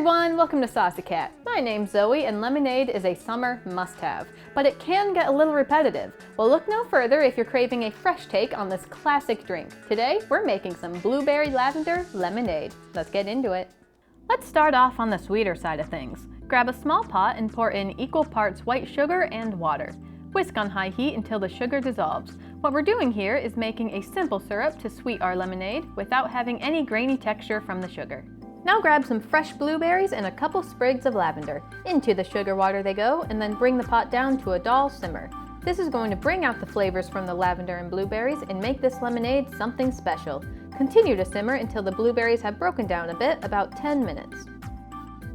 everyone, welcome to Saucy Cat. My name's Zoe and lemonade is a summer must-have, but it can get a little repetitive. Well, look no further if you're craving a fresh take on this classic drink. Today, we're making some blueberry lavender lemonade. Let's get into it. Let's start off on the sweeter side of things. Grab a small pot and pour in equal parts white sugar and water. Whisk on high heat until the sugar dissolves. What we're doing here is making a simple syrup to sweet our lemonade without having any grainy texture from the sugar. Now grab some fresh blueberries and a couple sprigs of lavender. Into the sugar water they go, and then bring the pot down to a dull simmer. This is going to bring out the flavors from the lavender and blueberries and make this lemonade something special. Continue to simmer until the blueberries have broken down a bit, about 10 minutes.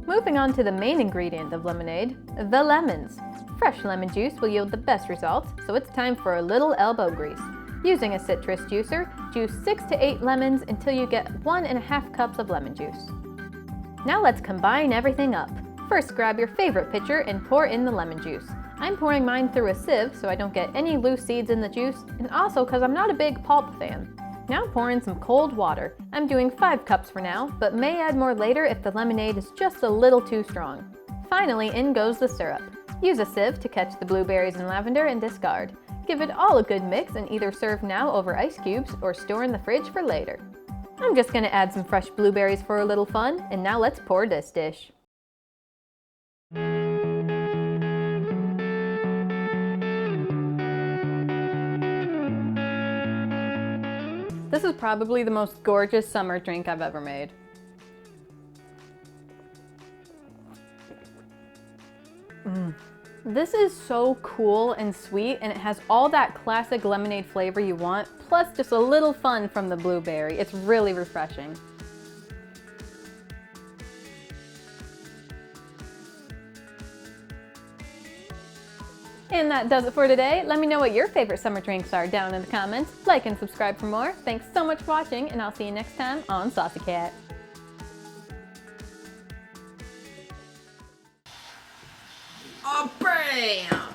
Moving on to the main ingredient of lemonade, the lemons. Fresh lemon juice will yield the best results, so it's time for a little elbow grease. Using a citrus juicer, juice 6 to 8 lemons until you get 1½ cups of lemon juice. Now let's combine everything up. First, grab your favorite pitcher and pour in the lemon juice. I'm pouring mine through a sieve so I don't get any loose seeds in the juice, and also because I'm not a big pulp fan. Now pour in some cold water. I'm doing 5 cups for now, but may add more later if the lemonade is just a little too strong. Finally, in goes the syrup. Use a sieve to catch the blueberries and lavender and discard. Give it all a good mix and either serve now over ice cubes or store in the fridge for later. I'm just going to add some fresh blueberries for a little fun, and now let's pour this dish. This is probably the most gorgeous summer drink I've ever made. This is so cool and sweet, and it has all that classic lemonade flavor you want, plus just a little fun from the blueberry. It's really refreshing. And that does it for today. Let me know what your favorite summer drinks are down in the comments. Like and subscribe for more. Thanks so much for watching, and I'll see you next time on Saucy Cat. Oh, bam!